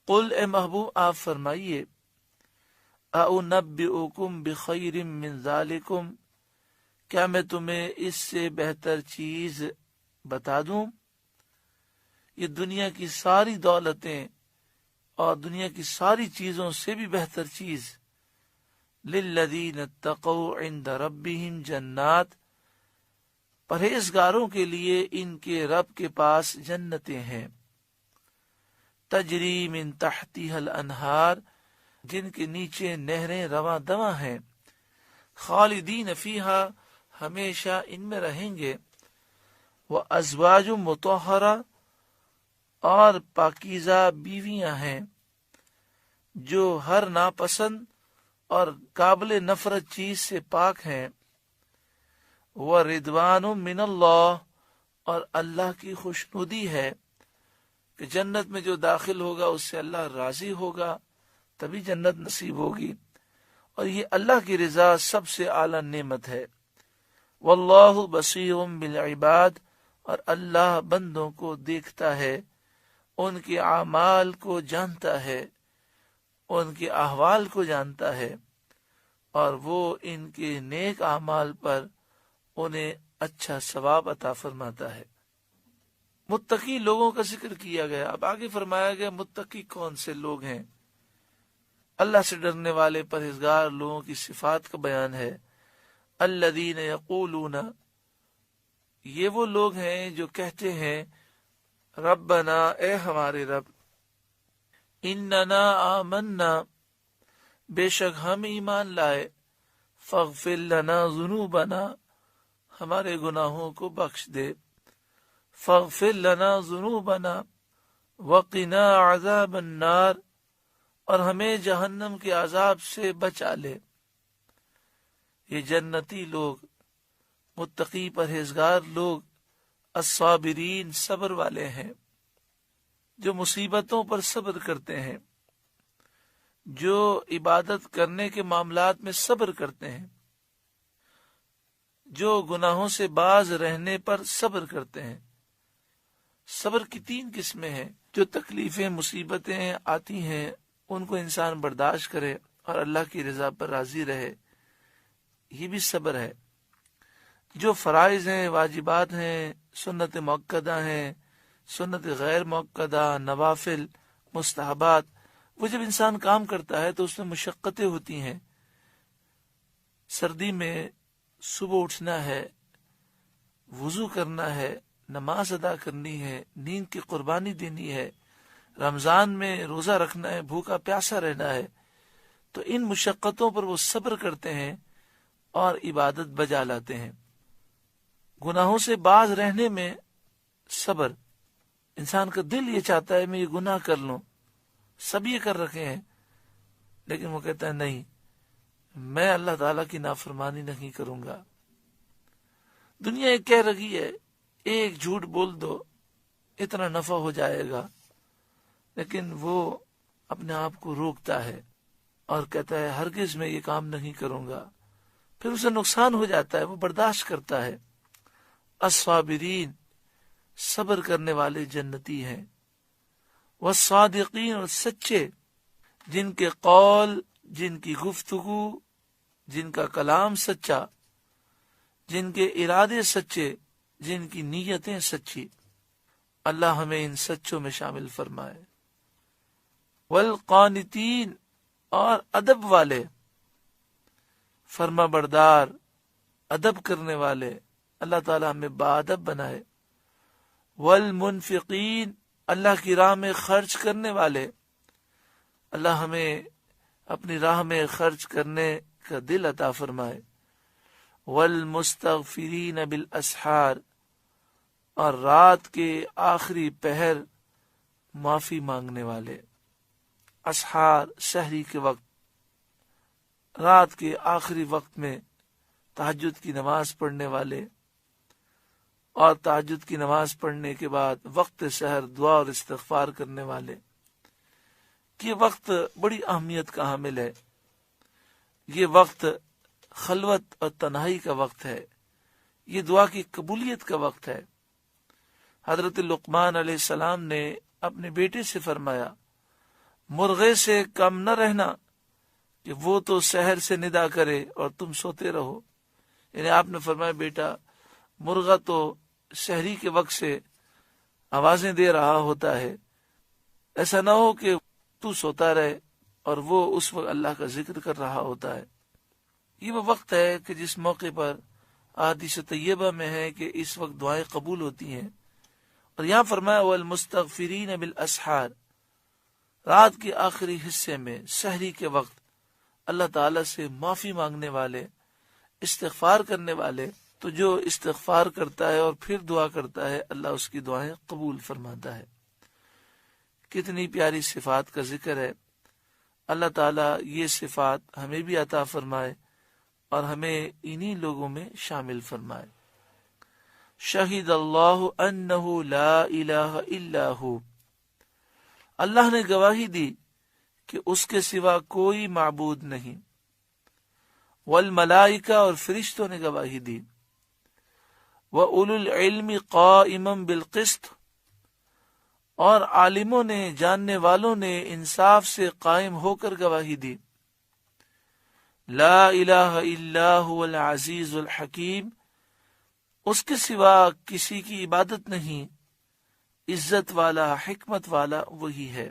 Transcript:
قل اے محبوب آپ فرمائیے اُنَبِّئُکُم بِخَیْرٍ مِّن ذَلِکُم، کیا میں تمہیں اس سے بہتر چیز بتا دوں؟ یہ دنیا کی ساری دولتیں اور دنیا کی ساری چیزوں سے بھی بہتر چیز، لِلَّذِينَ اتَّقَوْا عِندَ رَبِّهِمْ جنات، پرہیزگاروں کے لیے ان کے رب کے پاس جنتیں ہیں، تجری من تحتها الانہار، جن کے نیچے نہریں رواں دواں ہیں، خالدین فیہا، ہمیشہ ان میں رہیں گے، وازواج مطہرہ، اور پاکیزہ بیویاں ہیں جو ہر ناپسند اور قابل نفرت چیز سے پاک ہیں، وردوان من اللہ، اور اللہ کی خوشنودی ہے کہ جنت میں جو داخل ہوگا اس سے اللہ راضی ہوگا، تبھی جنت نصیب ہوگی، اور یہ اللہ کی رضا سب سے اعلیٰ نعمت ہے۔ واللہ بصیر بالعباد، اور اللہ بندوں کو دیکھتا ہے، ان کے اعمال کو جانتا ہے، ان کے احوال کو جانتا ہے، اور وہ ان کے نیک اعمال پر انہیں اچھا ثواب عطا فرماتا ہے۔ متقی لوگوں کا ذکر کیا گیا، اب آگے فرمایا گیا متقی کون سے لوگ ہیں۔ اللہ سے ڈرنے والے پرہیزگار لوگوں کی صفات کا بیان ہے۔ الذین یقولون، یہ وہ لوگ ہیں جو کہتے ہیں ربنا، اے ہمارے رب، اننا آمنا، بے شک ہم ایمان لائے، فاغفر لنا ذنوبنا، ہمارے گناہوں کو بخش دے، فاغفر لنا ذنوبنا وقنا عذاب النار، اور ہمیں جہنم کے عذاب سے بچا لے۔ یہ جنتی لوگ، متقی پرہیزگار لوگ، الصابرین، صبر والے ہیں، جو مصیبتوں پر صبر کرتے ہیں، جو عبادت کرنے کے معاملات میں صبر کرتے ہیں، جو گناہوں سے باز رہنے پر صبر کرتے ہیں۔ صبر کی 3 قسمیں ہیں، جو تکلیفیں مصیبتیں آتی ہیں ان کو انسان برداشت کرے اور اللہ کی رضا پر راضی رہے، یہ بھی صبر ہے۔ جو فرائض ہیں، واجبات ہیں، سنت مؤکدہ ہیں، سنت غیر مؤکدہ، نوافل، مستحبات، وہ جب انسان کام کرتا ہے تو اس میں مشقتیں ہوتی ہیں۔ سردی میں صبح اٹھنا ہے، وضو کرنا ہے، نماز ادا کرنی ہے، نیند کی قربانی دینی ہے، رمضان میں روزہ رکھنا ہے، بھوکا پیاسا رہنا ہے، تو ان مشقتوں پر وہ صبر کرتے ہیں اور عبادت بجا لاتے ہیں۔ گناہوں سے باز رہنے میں صبر، انسان کا دل یہ چاہتا ہے میں یہ گناہ کر لوں، سب یہ کر رکھے ہیں، لیکن وہ کہتا ہے نہیں، میں اللہ تعالیٰ کی نافرمانی نہیں کروں گا۔ دنیا ایک کہہ رہی ہے ایک جھوٹ بول دو اتنا نفع ہو جائے گا، لیکن وہ اپنے آپ کو روکتا ہے اور کہتا ہے ہرگز میں یہ کام نہیں کروں گا، پھر اسے نقصان ہو جاتا ہے، وہ برداشت کرتا ہے۔ الصابرین، صبر کرنے والے جنتی ہیں۔ والصادقین، اور سچے، جن کے قول، جن کی گفتگو، جن کا کلام سچا، جن کے ارادے سچے، جن کی نیتیں سچی، اللہ ہمیں ان سچوں میں شامل فرمائے۔ والقانتین، اور ادب والے، فرما بردار، ادب کرنے والے، اللہ تعالی ہمیں باادب بنائے۔ والمنفقین، اللہ کی راہ میں خرچ کرنے والے، اللہ ہمیں اپنی راہ میں خرچ کرنے کا دل عطا فرمائے۔ والمستغفرین بالاسحار، اور رات کے آخری پہر معافی مانگنے والے۔ اسحار، سحری کے وقت، رات کے آخری وقت میں تہجد کی نماز پڑھنے والے، اور تہجد کی نماز پڑھنے کے بعد وقت سحر دعا اور استغفار کرنے والے۔ یہ وقت بڑی اہمیت کا حامل ہے، یہ وقت خلوت اور تنہائی کا وقت ہے، یہ دعا کی قبولیت کا وقت ہے۔ حضرت لقمان علیہ السلام نے اپنے بیٹے سے فرمایا مرغے سے کم نہ رہنا کہ وہ تو سحر سے ندا کرے اور تم سوتے رہو. یعنی آپ نے فرمایا بیٹا مرغا تو سحری کے وقت سے آوازیں دے رہا ہوتا ہے، ایسا نہ ہو کہ تو سوتا رہے اور وہ اس وقت اللہ کا ذکر کر رہا ہوتا ہے. یہ وہ وقت ہے کہ جس موقع پر احادیث طیبہ میں ہے کہ اس وقت دعائیں قبول ہوتی ہیں. اور یہاں فرمایا والمستغفرین بالاسحار، رات کے آخری حصے میں سحری کے وقت اللہ تعالی سے معافی مانگنے والے، استغفار کرنے والے، تو جو استغفار کرتا ہے اور پھر دعا کرتا ہے اللہ اس کی دعائیں قبول فرماتا ہے. کتنی پیاری صفات کا ذکر ہے. اللہ تعالیٰ یہ صفات ہمیں بھی عطا فرمائے اور ہمیں انہی لوگوں میں شامل فرمائے. شہید اللہ انہ لا الہ الا ہو، اللہ نے گواہی دی کہ اس کے سوا کوئی معبود نہیں. والملائکہ، اور فرشتوں نے گواہی دی. وَأُولُو الْعِلْمِ قَائِمًا بِالْقِسْطِ، اور عالموں نے، جاننے والوں نے انصاف سے قائم ہو کر گواہی دی. لا الہ الا هو العزیز الحکیم، اس کے سوا کسی کی عبادت نہیں، عزت والا، حکمت والا وہی ہے.